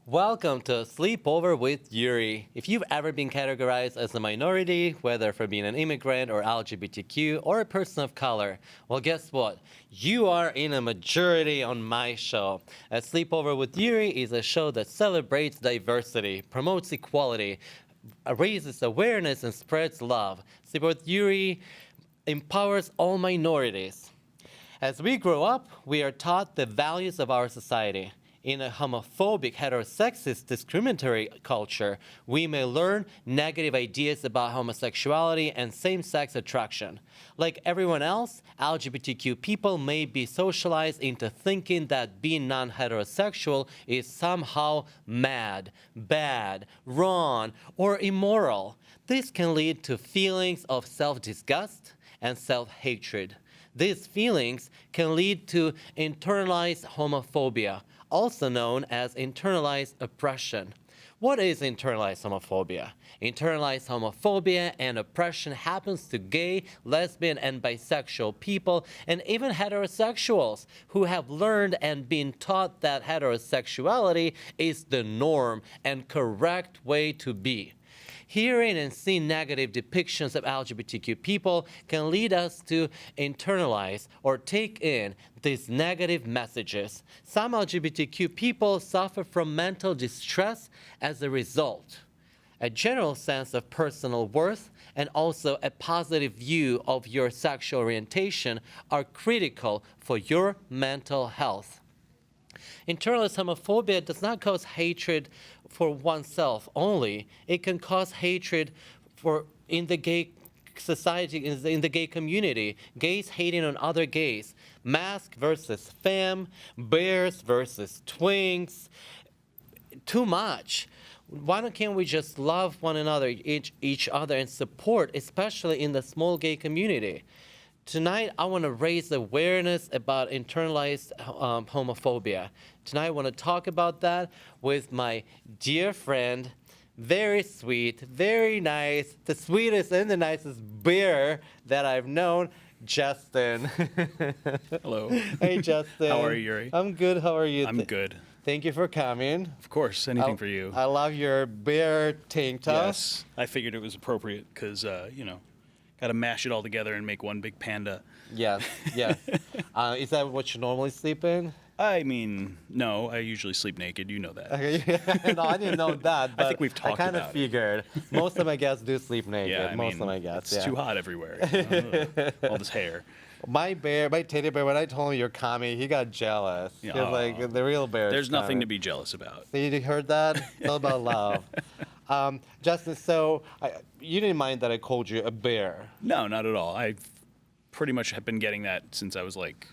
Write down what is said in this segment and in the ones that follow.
Welcome to Sleepover with Yuri. If you've ever been categorized as a minority, whether for being an immigrant or LGBTQ or a person of color, well, guess what? You are in a majority on my show. As Sleepover with Yuri is a show that celebrates diversity, promotes equality, raises awareness, and spreads love. Sleepover with Yuri empowers all minorities. As we grow up, we are taught the values of our society. In a homophobic, heterosexist, discriminatory culture, we may learn negative ideas about homosexuality and same-sex attraction. Like everyone else, LGBTQ people may be socialized into thinking that being non-heterosexual is somehow mad, bad, wrong, or immoral. This can lead to feelings of self-disgust and self-hatred. These feelings can lead to internalized homophobia, also known as internalized oppression. What is internalized homophobia? Internalized homophobia and oppression happens to gay, lesbian, and bisexual people, and even heterosexuals who have learned and been taught that heterosexuality is the norm and correct way to be. Hearing and seeing negative depictions of LGBTQ people can lead us to internalize or take in these negative messages. Some LGBTQ people suffer from mental distress as a result. A general sense of personal worth and also a positive view of your sexual orientation are critical for your mental health. Internalized homophobia does not cause hatred for oneself only. It can cause hatred in the gay society, in the gay community. Gays hating on other gays. Mask versus femme. Bears versus twinks. Too much. Why can't we just love one another, each other, and support, especially in the small gay community? Tonight, I want to raise awareness about internalized homophobia. Tonight, I want to talk about that with my dear friend, very sweet, very nice, the sweetest and the nicest bear that I've known, Justin. Hello. Hey, Justin. How are you, Yuri? I'm good. How are you? I'm good. Thank you for coming. Of course, anything for you. I love your bear tank top. Yes, I figured it was appropriate because, got to mash it all together and make one big panda. Yes, yes. Is that what you normally sleep in? I mean, no, I usually sleep naked. You know that. Okay. No, I didn't know that. But I think we've talked I kind about of figured. Most of my guests do sleep naked. Yeah, I most mean, of my guests. It's yeah. too hot everywhere. All this hair. My teddy bear, when I told him you're coming, he got jealous. He was like, the real bear. There's nothing to be jealous about. So you heard that? It's all about love. Justin, so you didn't mind that I called you a bear? No, not at all. I pretty much have been getting that since I was like,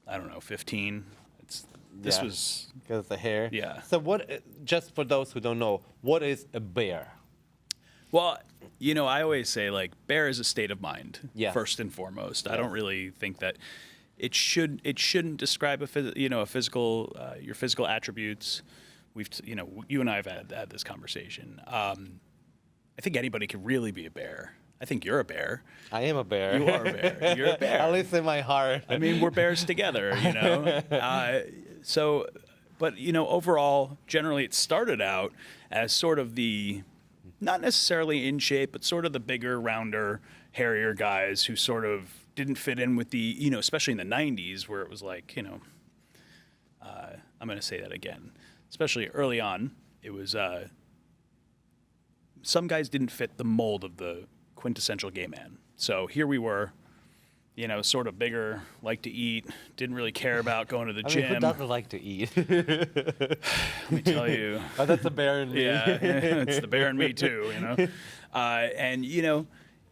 I don't know, 15. This was because of the hair. Yeah. So just for those who don't know, what is a bear? Well, I always say like bear is a state of mind first and foremost. Yes. I don't really think that it shouldn't describe a physical your physical attributes. You and I have had this conversation. I think anybody could really be a bear. I think you're a bear. I am a bear. You are a bear. You're a bear. At least in my heart. I mean, we're bears together, But overall, generally, it started out as sort of the, not necessarily in shape, but sort of the bigger, rounder, hairier guys who sort of didn't fit in with the, especially in the 90s where it was like, I'm going to say that again. Especially early on, it was, some guys didn't fit the mold of the quintessential gay man. So here we were, sort of bigger, like to eat, didn't really care about going to the gym. Who doesn't like to eat? Let me tell you. Oh, that's the bear in me. Yeah, it's the bear in me too,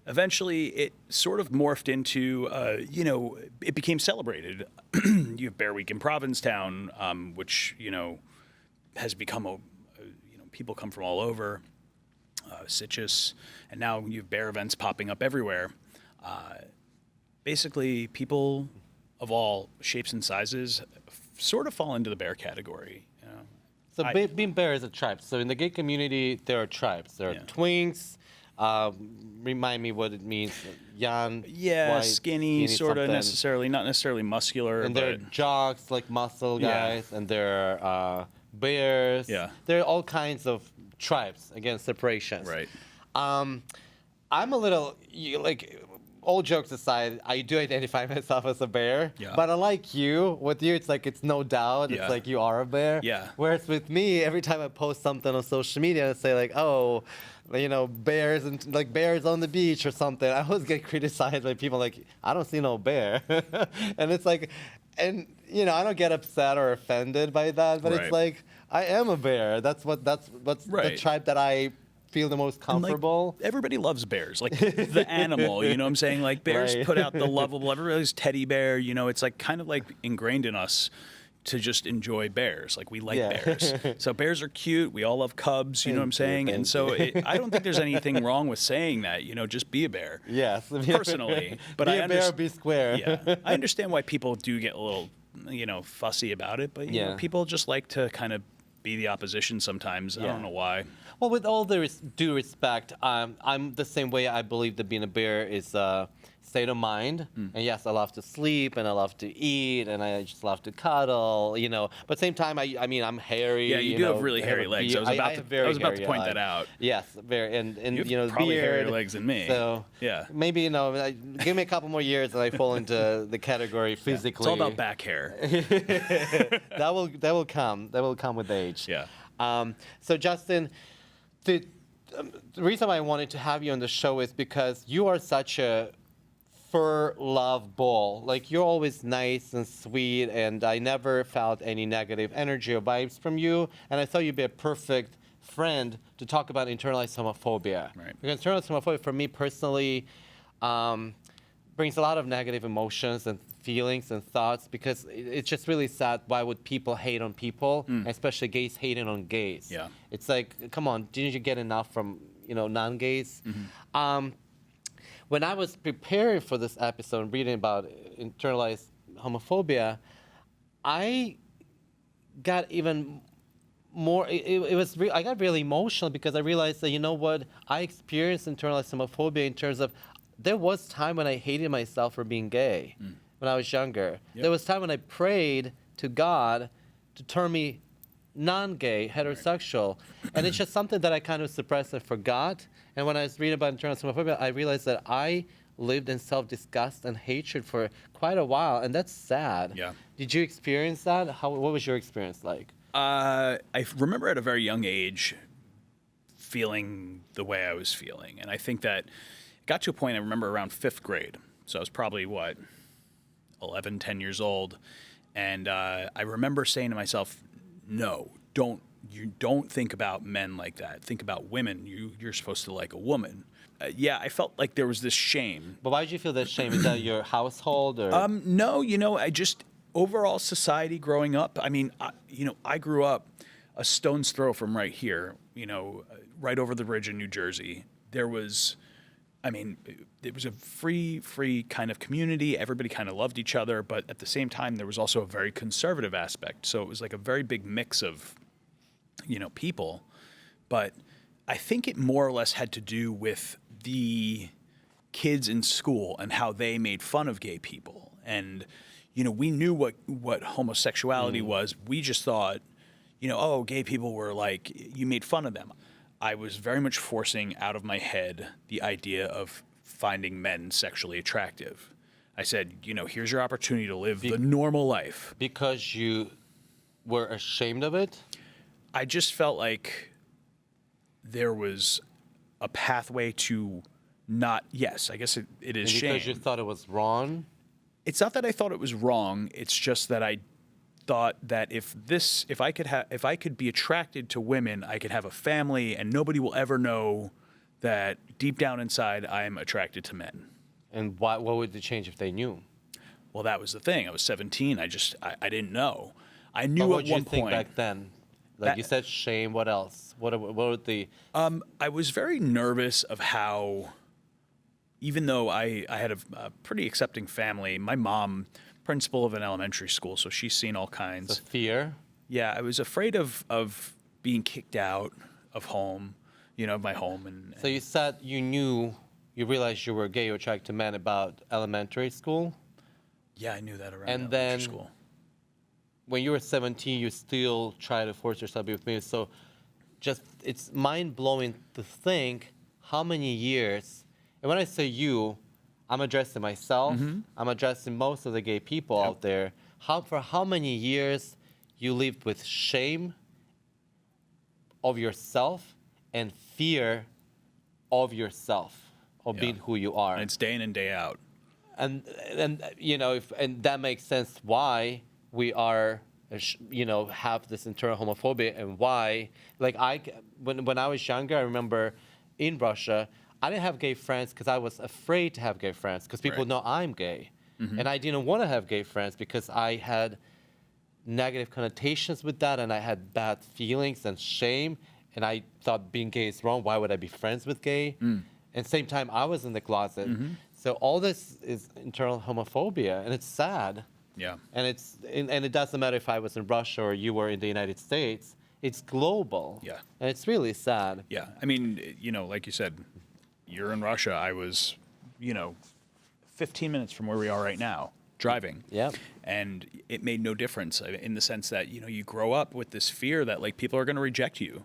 eventually it sort of morphed into, it became celebrated. You have Bear Week in Provincetown, which, has become people come from all over, Sitges, and now you have bear events popping up everywhere. Basically, people of all shapes and sizes sort of fall into the bear category. So being bear is a tribe. So in the gay community, there are tribes. There are twinks. Remind me what it means. Yan. Yeah, white, skinny sort of not necessarily muscular. And there are jocks, like muscle guys, and there are bears. Yeah. There are all kinds of tribes against separations. Right. I'm a little like. All jokes aside, I do identify myself as a bear. Yeah. But unlike you, with you, it's like it's no doubt. Yeah. It's like you are a bear. Yeah. Whereas with me, every time I post something on social media and say like, oh, you know, bears and like bears on the beach or something, I always get criticized by people like, I don't see no bear. And it's like, and you know, I don't get upset or offended by that, but Right. it's like, I am a bear. That's what's the Right. tribe that I feel the most And, like, comfortable. everybody loves bears, like the animal, you know what I'm saying? Like bears Right. put out the lovable, everybody's teddy bear, you know, it's like kind of like ingrained in us to just enjoy bears. Like we like Yeah. bears. So bears are cute. We all love cubs, you know what I'm Thank you, saying? And thank so you. I don't think there's anything wrong with saying that, you know, just be a bear. Yes. Personally. But be I a bear, be square. Yeah. I understand why people do get a little, you know, fussy about it, but you know, Yeah. people just like to kind of be the opposition sometimes. I Yeah. don't know why. Well, with all the due respect, I'm the same way. I believe that being a bear is a state of mind. And yes, I love to sleep and I love to eat and I just love to cuddle, you know. But at the same time, I mean, I'm hairy. Yeah, you do have know, really I hairy a legs. beard. I was have very about to hairy point legs. that out. Yes, very, and You have you know, probably beard. hairier legs than me. So Yeah. maybe you know, give me a couple more years and I fall into the category physically. It's all about back hair. That will come. That will come with age. Yeah. So Justin, the reason why I wanted to have you on the show is because you are such a fur love ball. Like you're always nice and sweet, and I never felt any negative energy or vibes from you. And I thought you'd be a perfect friend to talk about internalized homophobia. Right. Because internalized homophobia, for me personally, brings a lot of negative emotions and feelings and thoughts because it's just really sad. Why would people hate on people, especially gays hating on gays? Yeah. It's like, come on, didn't you get enough from, you know, non-gays? When I was preparing for this episode and reading about internalized homophobia, I got even more, I got really emotional because I realized that, you know what, I experienced internalized homophobia in terms of there was time when I hated myself for being gay when I was younger. Yep. There was time when I prayed to God to turn me non-gay, heterosexual. And it's just something that I kind of suppressed and forgot. And when I was reading about internalized homophobia, I realized that I lived in self-disgust and hatred for quite a while, and that's sad. Yeah. Did you experience that? What was your experience like? I remember at a very young age feeling the way I was feeling. And I think that it got to a point, I remember around 5th grade. So I was probably, 11, 10 years old. And I remember saying to myself, no, you don't think about men like that. Think about women. You're supposed to like a woman. Yeah, I felt like there was this shame. But why did you feel that shame? Is that your household or? No, you know, I just overall society growing up. I mean, I grew up a stone's throw from right here. You know, right over the bridge in New Jersey. There was a free kind of community. Everybody kind of loved each other, but at the same time, there was also a very conservative aspect. So it was like a very big mix of, you know, people. But I think it more or less had to do with the kids in school and how they made fun of gay people. And, you know, we knew what homosexuality was. We just thought, you know, oh, gay people were like, you made fun of them. I was very much forcing out of my head the idea of finding men sexually attractive. I said, you know, here's your opportunity to live the normal life. Because you were ashamed of it? I just felt like there was a pathway to not, yes, I guess it is And shame. because you thought it was wrong? It's not that I thought it was wrong. It's just that I thought that if I could be attracted to women, I could have a family, and nobody will ever know that deep down inside I am attracted to men. And what would it change if they knew? Well, that was the thing. I was 17. I didn't know. I knew What at did one you think point. back then? Like That- you said, shame. What else? What were the? I was very nervous of how, even though I had a pretty accepting family, my mom, principal of an elementary school, so she's seen all kinds. The fear? Yeah, I was afraid of being kicked out of home, you know, my home. And So you said you realized you were gay or attracted to men about elementary school. yeah, I knew that around And elementary then school. when you were 17, you still try to force yourself to be with me. So just, it's mind-blowing to think how many years, and when I say you, I'm addressing myself, I'm addressing most of the gay people out there, for how many years you lived with shame of yourself and fear of yourself, of being who you are. And it's day in and day out. And you know, and that makes sense why we are, you know, have this internal homophobia, and why, like, when I was younger, I remember in Russia, I didn't have gay friends because I was afraid to have gay friends because people know I'm gay. And I didn't want to have gay friends because I had negative connotations with that, and I had bad feelings and shame, and I thought being gay is wrong. Why would I be friends with gay? And same time, I was in the closet. So all this is internal homophobia, and it's sad. Yeah. And it doesn't matter if I was in Russia or you were in the United States. It's global. Yeah. And it's really sad. Yeah. I mean, you know, like you said, you're in Russia. I was, you know, 15 minutes from where we are right now, driving. Yeah. And it made no difference in the sense that, you know, you grow up with this fear that, like, people are going to reject you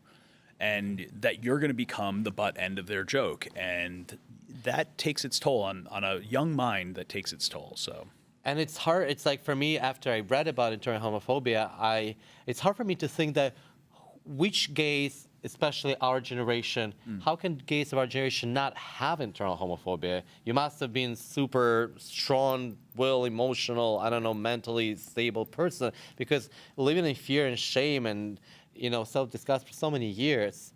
and that you're going to become the butt end of their joke. And that takes its toll on a young mind. That takes its toll. So. And it's hard. It's like, for me, after I read about internal homophobia, it's hard for me to think that which gays, especially our generation, how can gays of our generation not have internal homophobia? You must have been super strong, emotional, I don't know, mentally stable person, because living in fear and shame and, you know, self-disgust for so many years,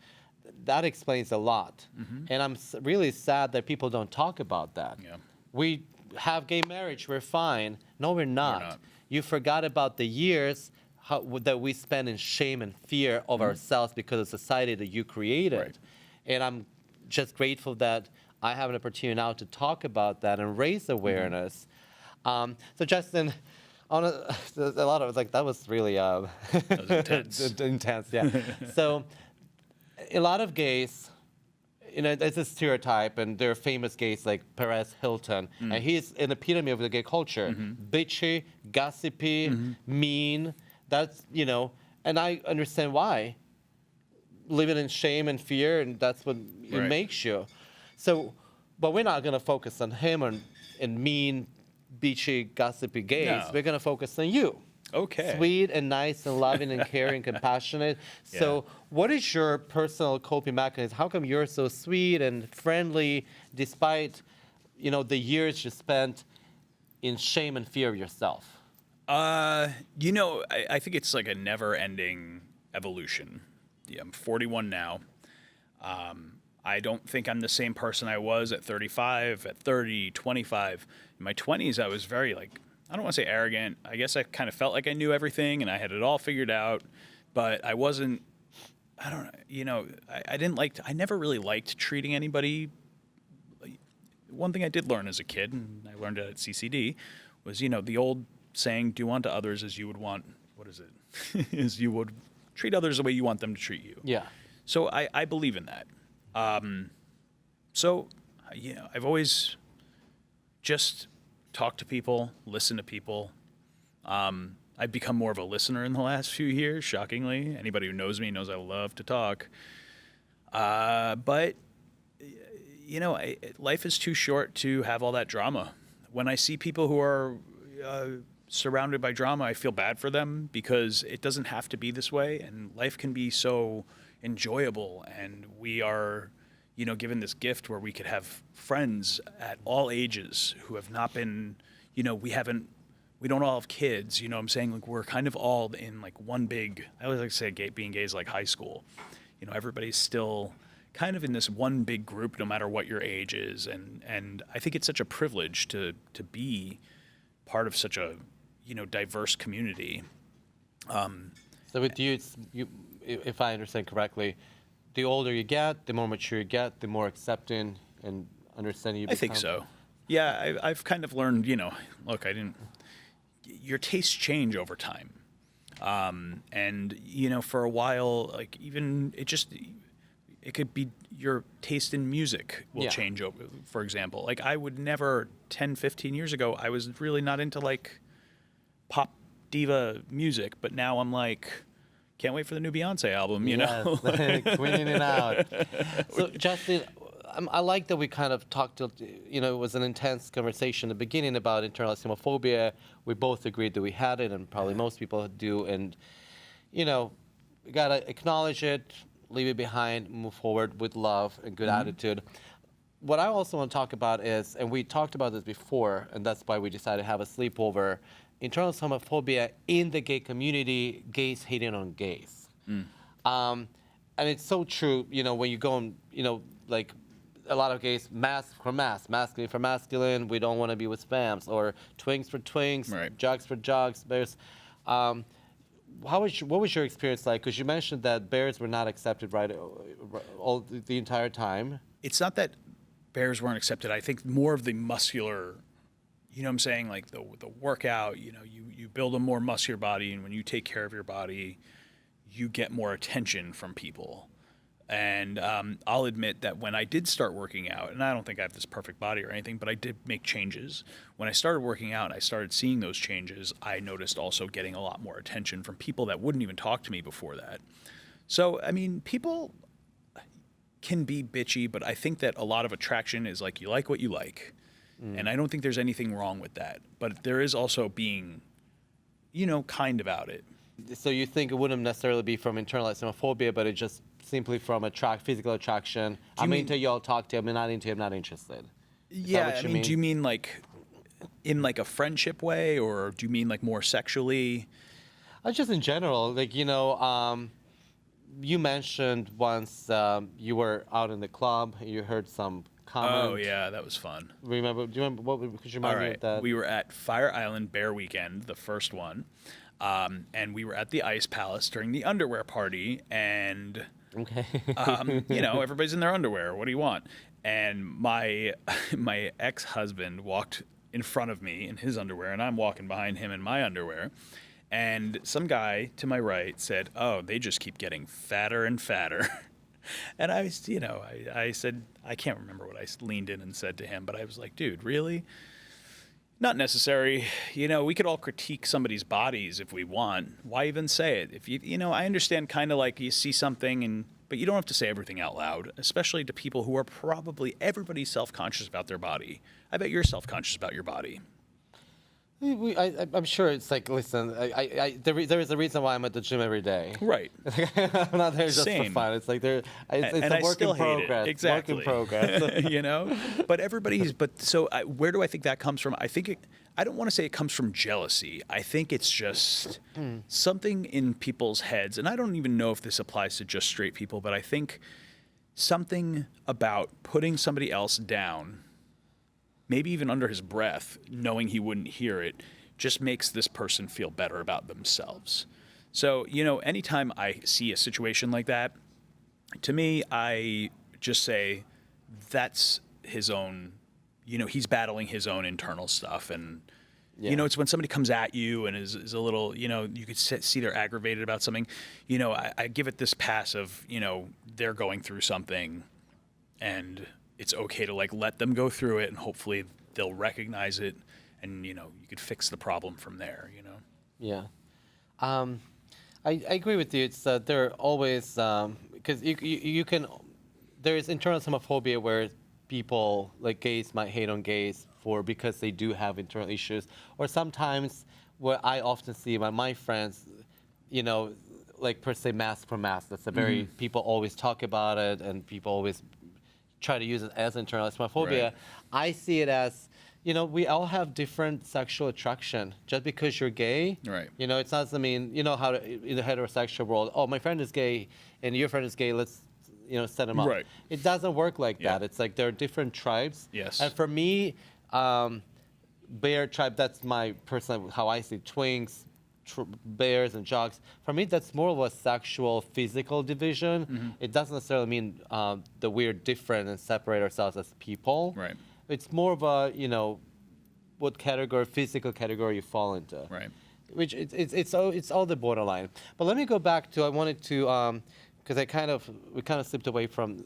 that explains a lot. And I'm really sad that people don't talk about that. Yeah. We have gay marriage, we're fine. No, we're not. You forgot about the years that we spend in shame and fear of ourselves because of society that you created. Right. And I'm just grateful that I have an opportunity now to talk about that and raise awareness. So Justin, on a lot of, like, that was really That was intense. intense, yeah. So a lot of gays, you know, there's a stereotype, and there are famous gays like Perez Hilton, and he's an epitome of the gay culture. Bitchy, gossipy, mean. That's, you know, and I understand why. Living in shame and fear, and that's what it makes you. So, but we're not going to focus on him and mean, bitchy, gossipy gays. No. We're going to focus on you. Okay. Sweet and nice and loving and caring, compassionate. So what is your personal coping mechanism? How come you're so sweet and friendly despite, you know, the years you spent in shame and fear of yourself? You know, I think it's like a never-ending evolution. Yeah, I'm 41 now. I don't think I'm the same person I was at 35, at 30, 25. In my 20s, I was very, like, I don't want to say arrogant. I guess I kind of felt like I knew everything and I had it all figured out, but I wasn't, I don't know, you know, I never really liked treating anybody. One thing I did learn as a kid, and I learned it at CCD, was, you know, the old saying, do unto others as you would want, what is it? Is you would treat others the way you want them to treat you. Yeah. So I believe in that. So, you know, I've always just talked to people, listened to people. I've become more of a listener in the last few years, shockingly. Anybody who knows me knows I love to talk. But, you know, life is too short to have all that drama. When I see people who are surrounded by drama, I feel bad for them because it doesn't have to be this way, and life can be so enjoyable, and we are, you know, given this gift where we could have friends at all ages who have not been, you know, we don't all have kids, you know what I'm saying? Like, we're kind of all in, like, one big, I always like to say being gay is like high school. You know, everybody's still kind of in this one big group no matter what your age is, and I think it's such a privilege to be part of such a, you know, diverse community. So with you, if I understand correctly, the older you get, the more mature you get, the more accepting and understanding you become? I think so. Yeah, I've kind of learned, you know, look, your tastes change over time. And, you know, for a while, like, even it could be your taste in music will change over, for example. Like, I would never, 10, 15 years ago, I was really not into, like, pop diva music, but now I'm like, can't wait for the new Beyonce album, you know? Queening it out. So, Justin, I like that we kind of talked, it was an intense conversation at the beginning about internalized homophobia. We both agreed that we had it, and probably most people do. And, we got to acknowledge it, leave it behind, move forward with love and good attitude. What I also want to talk about is, and we talked about this before, and that's why we decided to have a sleepover, internalized homophobia in the gay community, gays hating on gays. And it's so true, when you go and, like a lot of gays, masculine for masculine, we don't want to be with spams, or twinks for twinks, right. jogs for jogs, bears. What was your experience like? Because you mentioned that bears were not accepted all the entire time. It's not that bears weren't accepted. I think more of the muscular, what I'm saying, like the workout, you build a more muscular body, and when you take care of your body, you get more attention from people. And I'll admit that when I did start working out, and I don't think I have this perfect body or anything, but I did make changes. When I started working out and I started seeing those changes, I noticed also getting a lot more attention from people that wouldn't even talk to me before that. So, I mean, people can be bitchy, but I think that a lot of attraction is like you like what you like. And I don't think there's anything wrong with that. But there is also being, kind about it. So you think it wouldn't necessarily be from internalized homophobia, but it just simply from physical attraction. I'm into you, I'll talk to you. I'm not into you, I'm not interested. Yeah, I mean, do you mean like in like a friendship way, or do you mean like more sexually? Just in general, like, you mentioned once you were out in the club, you heard some comment. Oh yeah, that was fun. Do you remember could you remind me of that? We were at Fire Island Bear Weekend, the first one. And we were at the Ice Palace during the underwear party, and okay. Everybody's in their underwear. What do you want? And my ex-husband walked in front of me in his underwear, and I'm walking behind him in my underwear. And some guy to my right said, "Oh, they just keep getting fatter and fatter." And I said, I can't remember what I leaned in and said to him, but I was like, "Dude, really? Not necessary. We could all critique somebody's bodies if we want. Why even say it? If I understand kind of like you see something, but you don't have to say everything out loud, especially to people who are everybody's self-conscious about their body. I bet you're self-conscious about your body." I'm sure it's like, listen, there is a reason why I'm at the gym every day. Right. I'm not there just for fun. It's like it's a work in progress. Exactly. Work in progress. But where do I think that comes from? I don't want to say it comes from jealousy. I think it's just something in people's heads, and I don't even know if this applies to just straight people, but I think something about putting somebody else down, maybe even under his breath, knowing he wouldn't hear it, just makes this person feel better about themselves. So, anytime I see a situation like that, to me, I just say that's his own, he's battling his own internal stuff. And, it's when somebody comes at you and is a little, you could see they're aggravated about something. I give it this pass of, they're going through something, and it's okay to like let them go through it, and hopefully they'll recognize it, and you could fix the problem from there. Yeah, I agree with you. It's there are always because you can there is internal homophobia where people like gays might hate on gays because they do have internal issues, or sometimes what I often see by my friends, like per se mask for mask. That's a very people always talk about it, and people always try to use it as internalized homophobia. Right. I see it as, we all have different sexual attraction. Just because you're gay, right? It's not. I mean, how in the heterosexual world, oh, my friend is gay and your friend is gay. Let's, set them up. Right. It doesn't work like that. It's like there are different tribes. Yes. And for me, bear tribe. That's my personal how I see twinks, bears and jogs. For me, that's more of a sexual, physical division. It doesn't necessarily mean that we're different and separate ourselves as people. Right. It's more of a, what physical category you fall into. Right. Which it's all the borderline. But let me go back to, I wanted to, because we kind of slipped away from,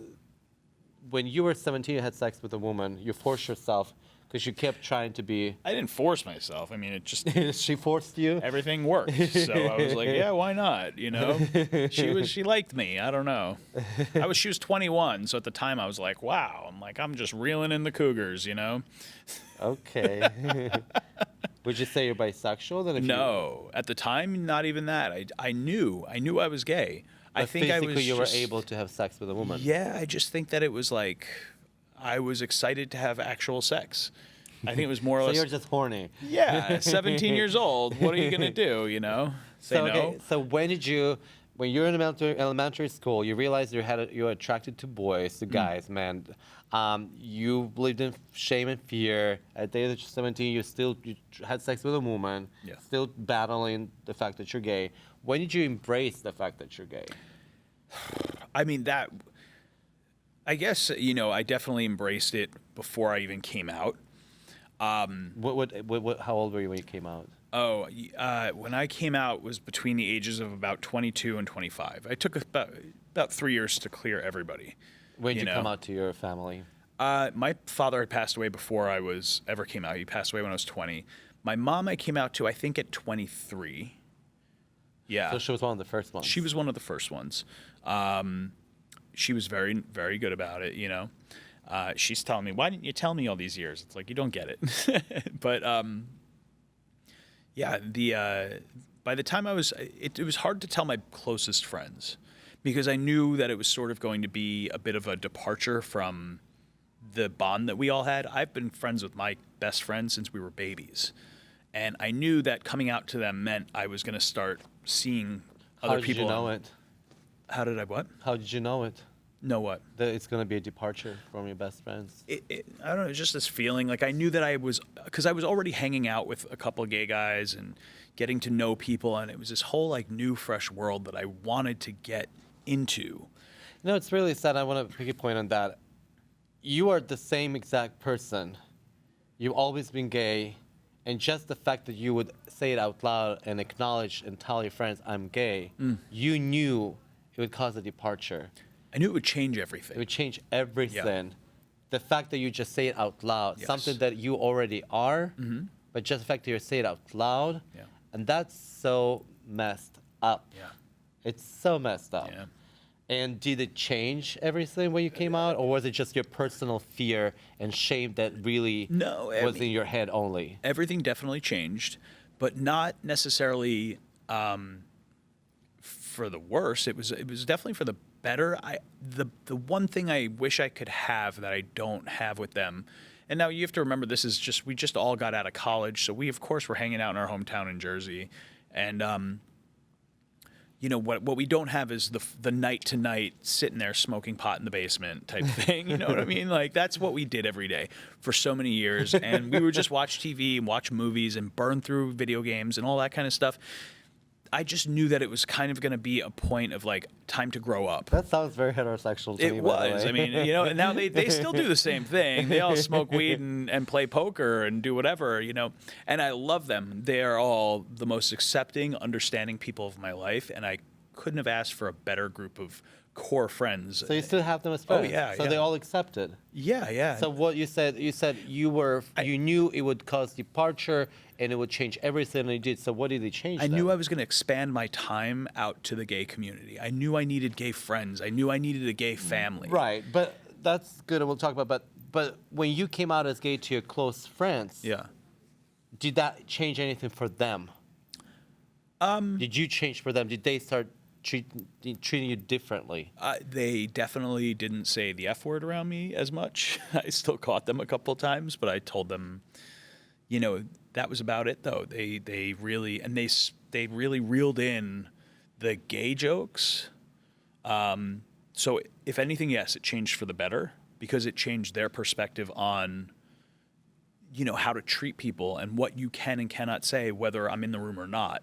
when you were 17, you had sex with a woman, you forced yourself. Because you kept trying to be. I didn't force myself. I mean, it just She forced you. everything worked. So I was like, yeah, why not? You know, she liked me. I don't know. She was 21, so at the time I was like, wow. I'm just reeling in the cougars. You know. Okay. Would you say you're bisexual then? No, at the time, not even that. I knew I was gay. I think I was. You were able to have sex with a woman. Yeah, I just think that it was like I was excited to have actual sex. I think it was more or So less. you're just horny. Yeah, 17 years old. What are you gonna do? You know, say no. So when you're in elementary school, you realized you were attracted to boys, to guys, man. You lived in shame and fear. At the age of 17, you had sex with a woman. Yeah. Still battling the fact that you're gay. When did you embrace the fact that you're gay? I mean that. I guess I definitely embraced it before I even came out. How old were you when you came out? When I came out was between the ages of about 22 and 25. I took about 3 years to clear everybody. When did you come out to your family? My father had passed away before I ever came out. He passed away when I was 20. My mom I came out to, I think, at 23. Yeah. So she was one of the first ones. She was one of the first ones. She was very, very good about it, She's telling me, why didn't you tell me all these years? It's like, you don't get it. But, by the time it was hard to tell my closest friends because I knew that it was sort of going to be a bit of a departure from the bond that we all had. I've been friends with my best friend since we were babies. And I knew that coming out to them meant I was going to start seeing other people. How did you know it? How did I what? How did you know it? Know what? That it's going to be a departure from your best friends. I don't know, just this feeling. Like I knew that because I was already hanging out with a couple of gay guys and getting to know people. And it was this whole like new, fresh world that I wanted to get into. It's really sad. I want to make a point on that. You are the same exact person. You've always been gay. And just the fact that you would say it out loud and acknowledge and tell your friends, I'm gay, you knew it would cause a departure. I knew it would change everything. It would change everything. Yeah. The fact that you just say it out loud, yes. something that you already are, but just the fact that you say it out loud, and that's so messed up. Yeah. It's so messed up. Yeah. And did it change everything when you came out, or was it just your personal fear and shame that really was in your head only? Everything definitely changed, but not necessarily for the worse. It was definitely for the better. The one thing I wish I could have that I don't have with them, and now you have to remember we just all got out of college, so we of course were hanging out in our hometown in Jersey, and what we don't have is the night to night sitting there smoking pot in the basement type thing. You know what I mean? Like that's what we did every day for so many years, and we would just watch TV and watch movies and burn through video games and all that kind of stuff. I just knew that it was kind of going to be a point of like time to grow up. That sounds very heterosexual to me. It was. I mean, and now they still do the same thing. They all smoke weed and play poker and do whatever, And I love them. They are all the most accepting, understanding people of my life, and I couldn't have asked for a better group of core friends. So you still have them as friends? Oh yeah. So they all accepted. Yeah. So what you said you knew it would cause departure and it would change everything and it did. So what did it change? I knew I was going to expand my time out to the gay community. I knew I needed gay friends. I knew I needed a gay family. Right, but that's good, and we'll talk about. But when you came out as gay to your close friends, did that change anything for them? Did you change for them? Did they start treating you differently? They definitely didn't say the F word around me as much. I still caught them a couple of times, but I told them, that was about it though. They really reeled in the gay jokes. So if anything, yes, it changed for the better because it changed their perspective on, how to treat people and what you can and cannot say, whether I'm in the room or not.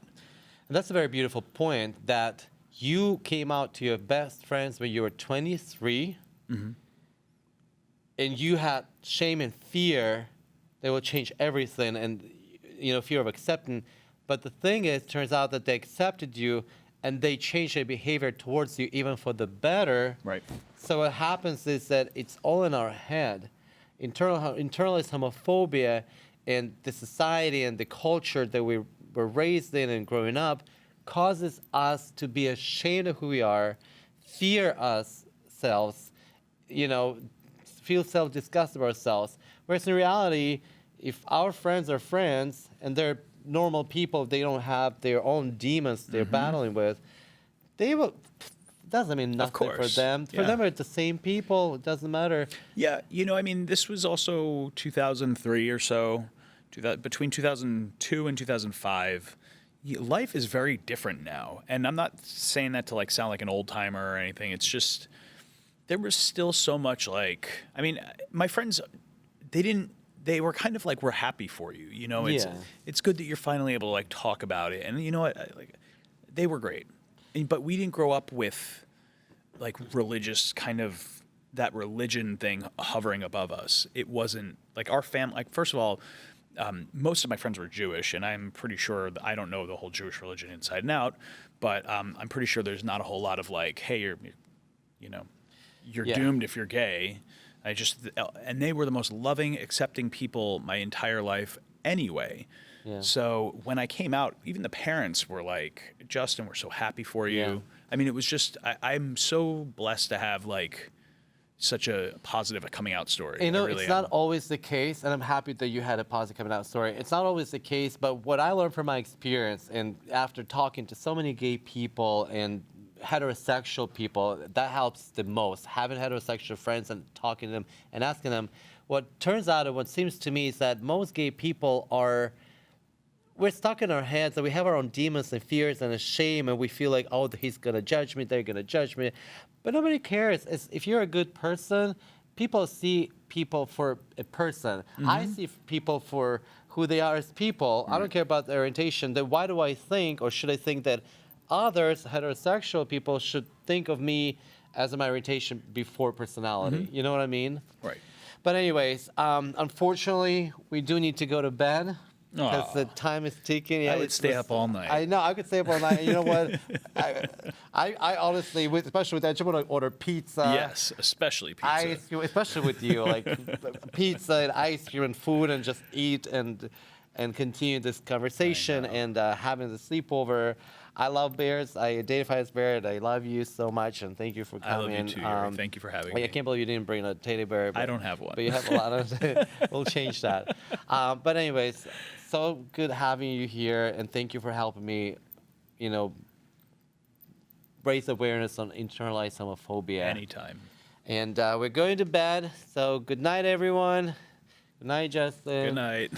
And that's a very beautiful point that you came out to your best friends when you were 23, and you had shame and fear that will change everything, and fear of acceptance. But the thing is, turns out that they accepted you, and they changed their behavior towards you even for the better. Right. So what happens is that it's all in our head. internalized homophobia and the society and the culture that we were raised in and growing up causes us to be ashamed of who we are, fear ourselves, feel self-disgust of ourselves. Whereas in reality, if our friends are friends and they're normal people, they don't have their own demons they're battling with, they will. Doesn't mean nothing for them. For them, it's the same people. It doesn't matter. Yeah, this was also 2003 or so, between 2002 and 2005. Life is very different now, and I'm not saying that to sound like an old timer or anything. It's just there was still so much my friends, they were kind of we're happy for you. It's good that you're finally able to talk about it, and you know what, they were great. But we didn't grow up with religious kind of that religion thing hovering above us. It wasn't our family. First of all, most of my friends were Jewish, and I'm pretty sure I don't know the whole Jewish religion inside and out, but I'm pretty sure there's not a whole lot of hey, you're doomed if you're gay. And they were the most loving, accepting people my entire life anyway. Yeah. So when I came out, even the parents were like, Justin, we're so happy for you. Yeah. It was just, I'm so blessed to have such a positive coming out story. It's not always the case, and I'm happy that you had a positive coming out story. It's not always the case, but what I learned from my experience, and after talking to so many gay people and heterosexual people, that helps the most. Having heterosexual friends and talking to them and asking them, what turns out and what seems to me is that most gay people we're stuck in our heads and we have our own demons and fears and a shame, and we feel like, oh, he's going to judge me, they're going to judge me. But nobody cares. If you're a good person, people see people for a person. I see people for who they are as people. I don't care about their orientation. Then why do I think, or should I think that others, heterosexual people, should think of me as my orientation before personality? You know what I mean? Right. But anyways, unfortunately, we do need to go to bed. Because the time is ticking. Yeah, I would stay up all night. I know, I could stay up all night. And you know what? I honestly, especially with that, I just want to order pizza. Yes, especially pizza. Ice cream, especially with you, pizza and ice cream and food, and just eat and continue this conversation and having the sleepover. I love bears. I identify as bear, and I love you so much, and thank you for coming. I love you too, Yuri. Thank you for having me. I can't believe you didn't bring a teddy bear. I don't have one. But you have a lot of. We'll change that. But anyways, so good having you here, and thank you for helping me, raise awareness on internalized homophobia. Anytime. And we're going to bed, so good night, everyone. Good night, Justin. Good night.